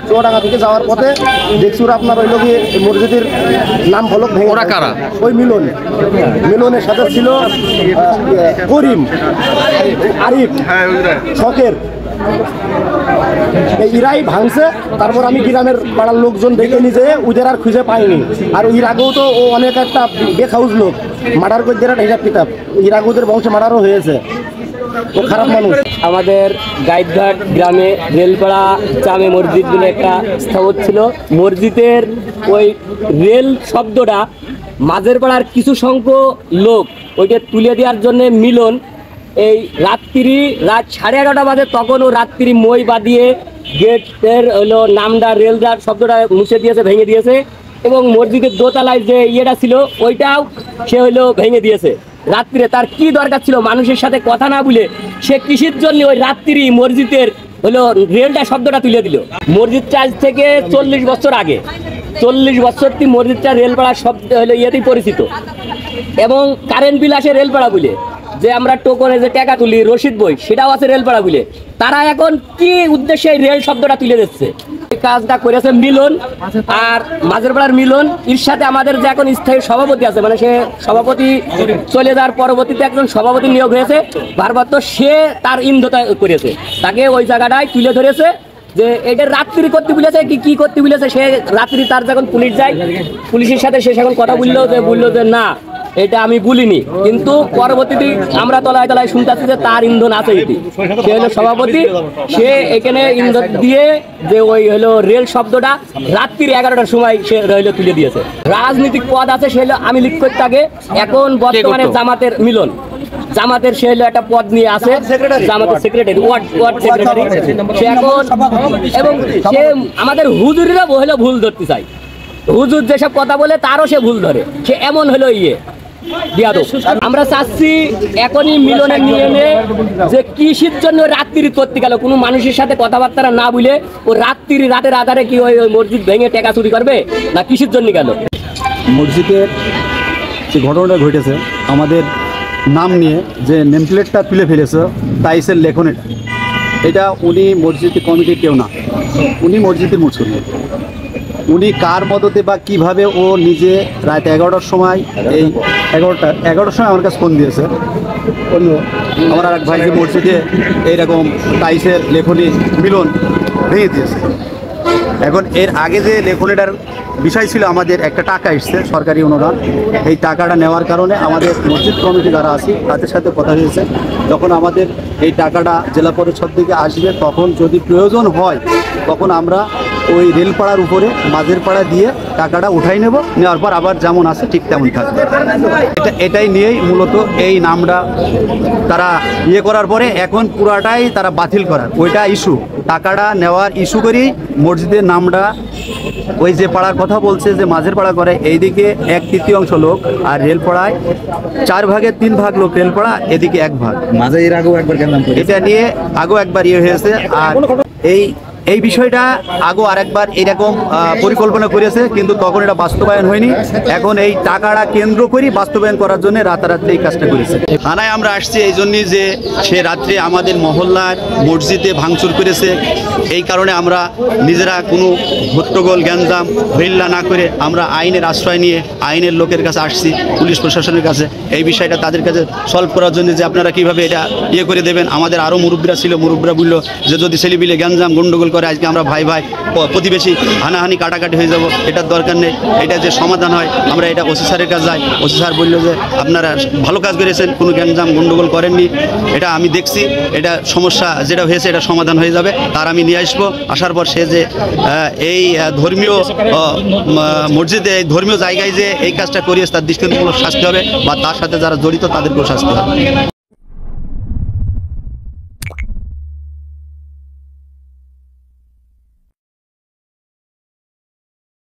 চুয়াডাঙ্গা থেকে যাওয়ার পথে দেখছি ওরা আপনার ওই লোকে মসজিদের নাম ফলক ভেঙে। ওরা কারা? ওই মিলনের সাথে ছিল করিম, আরিফ, শখের, ইরাই ভাঙছে। তারপর আমি গ্রামের পাড়ার লোকজন দেখে নিজে ওদের আর খুঁজে পাইনি। আর এর আগেও তো ও অনেক একটা বেখাউজ লোক, মার্ডার করে দেওয়ার হিসাব কিতাব, এর আগে ওদের বংশে মার্ডারও হয়েছে। ও খারাপ মানুষ। আমাদের গাইডঘাট গ্রামে রেলপাড়া জামে মসজিদ বলে একটা স্থাপন ছিল। মসজিদের ওই রেল শব্দটা মাঝের পাড়ার কিছু সংখ্যক লোক ওইটা তুলে দেওয়ার জন্য মিলন এই রাত 11:30 বাজে তখন ও রাত্রি মই বাঁধিয়ে গেটের হলো নামটা রেলদার শব্দটা মুছে দিয়েছে, ভেঙে দিয়েছে। এবং মসজিদের দোতলায় যে ইয়েটা ছিল ওইটাও সে হইলো ভেঙে দিয়েছে রাত্রিরে। তার কি দরকার ছিল মানুষের সাথে কথা না বলে সে কৃষির জন্য ওই রাত্রি মসজিদের হলো রেলটা শব্দটা তুলে দিল। মসজিদটা আজ থেকে 40 বছর আগে, 40 বছরটি মসজিদটা রেলপাড়া শব্দ হলো ইয়েতেই পরিচিত। এবং কারেন্ট বিল আসে রেলপাড়া বলে, যে আমরা টোকনে যে টাকা তুলি রসিদ বই সেটাও আছে রেলপাড়া বলে। তারা এখন কি উদ্দেশ্যে রেল শব্দটা তুলে দিচ্ছে? এই কাজটা করেছে মিলন আর মাঝের পাড়ার মিলন। এর সাথে আমাদের যে এখন স্থায়ী সভাপতি আছে, মানে সে সভাপতি চলে যাওয়ার পরবর্তীতে একজন সভাপতি নিয়োগ হয়েছে ভারপ্রাপ্ত, সে তার ইন্ধতা করেছে, তাকে ওই জায়গাটায় তুলে ধরেছে যে এটা রাত্রি করতে বলেছে কি করতে বলেছে। সে রাত্রি তার যখন পুলিশ যায়, পুলিশের সাথে সে এখন কথা বললো যে না এটা আমি বলিনি, কিন্তু পরবর্তীতে আমরা তলায় তলায় শুনতেছি যে তার ইন্ধন আছে। এটি সে হলো সভাপতি, সে এখানে ইন্ধন দিয়ে যে ওই হলো রেল শব্দটা রাত্রি 11টার সময় সে হলো তুলে দিয়েছে। রাজনৈতিক পদ আছে, সে হলো আমি লিখ করতে আগে, এখন বর্তমানে জামাতের মিলন, জামাতের সে হলো একটা পদ নিয়ে আছে, জামাতের সেক্রেটারি, ওয়ার্ড সেক্রেটারি সে এখন। এবং সে আমাদের হুজুরিরা হলো ভুল ধরতে চায়, হুজুর যেসব কথা বলে তারও সে ভুল ধরে, সে এমন হলো ইয়ে বিয়াদব। আমরা চাচ্ছি এখনই মিলনের নিয়মে যে কৃষির জন্য রাত্রি করতে গেল কোনো মানুষের সাথে কথাবার্তা না বলে ও রাতের আধারে কি ওই মসজিদ ভেঙে টাকা চুরি করবে না কৃষির জন্য গেল। মসজিদের যে ঘটনাটা ঘটেছে, আমাদের নাম নিয়ে যে নেমপ্লেটটা তুলে ফেলেছে টাইসের লেখন, এটা উনি মসজিদ কমিটির কেউ না, উনি মসজিদের মুসল্লি। উনি কার মদতে বা কিভাবে ও নিজে রাত 11টার সময়, এই 11টার সময় আমার কাছে ফোন দিয়েছে আমার আর এক ভাই যে মসজিদে এইরকম টাইসের লেখনি মিলন ভেঙে দিয়েছে। এখন এর আগে যে লেখনিটার বিষয় ছিল, আমাদের একটা টাকা এসছে সরকারি অনুদান, এই টাকাটা নেওয়ার কারণে আমাদের মসজিদ কমিটি যারা আছে তাদের সাথে কথা হয়েছে, যখন আমাদের এই টাকাটা জেলা পরিষদ থেকে আসবে তখন যদি প্রয়োজন হয় তখন আমরা ওই রেলপাড়ার উপরে মাঝের পাড়া দিয়ে টাকাটা উঠাই নেওয়ার পর আবার যেমন আছে ঠিক তেমন থাকবে। এটাই নিয়েই মূলত এই নামটা তারা ইয়ে করার পরে এখন পুরাটাই তারা বাতিল করার ওইটা ইস্যু, টাকাটা নেওয়ার ইস্যু করেই মসজিদের নামটা ওই যে পাড়ার কথা বলছে যে মাঝের পাড়া করে, এইদিকে 1/3 লোক আর রেলপাড়ায় 4 ভাগের 3 ভাগ লোক রেলপাড়া, এদিকে 1 ভাগ মাঝে। এর আগেও একবার কেন এটা নিয়ে একবার ইয়ে হয়েছে। আর এই বিষয়টা আগেও আরেকবার এরকম পরিকল্পনা করেছে, কিন্তু তখন এটা বাস্তবায়ন হয়নি। এখন এই টাকাটা কেন্দ্র করে বাস্তবায়ন করার জন্য রাতারাতি এই কাজটা করেছে। থানায় আমরা আসছি এই জন্যই যে সে রাত্রে আমাদের মহল্লার মসজিদে ভাঙচুর করেছে, এই কারণে আমরা নিজেরা কোনো হট্টগোল গ্যাঞ্জাম হইল্লা না করে আমরা আইনের আশ্রয় নিয়ে আইনের লোকের কাছে আসছি, পুলিশ প্রশাসনের কাছে এই বিষয়টা তাদের কাছে সলভ করার জন্য যে আপনারা কীভাবে এটা ইয়ে করে দেবেন। আমাদের আরও মুরব্বীরা ছিল, মুরব্বীরা বললো যে যদি ছেলেপিলে গ্যাঞ্জাম গন্ডগোল করে আজকে আমরা ভাই প্রতিবেশী হানাহানি কাটাকাটি হয়ে যাব, এটার দরকার নেই, এটা যে সমাধান হয় আমরা এটা ওসি স্যারের কাছে যাই। ওসি স্যার বললো যে আপনারা ভালো কাজ করেছেন, কোনো গ্যাঞ্জাম গন্ডগোল করেননি, এটা আমি দেখছি, এটা সমস্যা যেটা হয়েছে এটা সমাধান হয়ে যাবে। তার আমি নিয়ে আসবো, আসার পর সে যে এই ধর্মীয় মসজিদে এই ধর্মীয় জায়গায় যে এই কাজটা করিয়েছে তার দৃষ্টান্তমূলক শাস্তি হবে, বা তার সাথে যারা জড়িত তাদেরকেও শাস্তি হবে।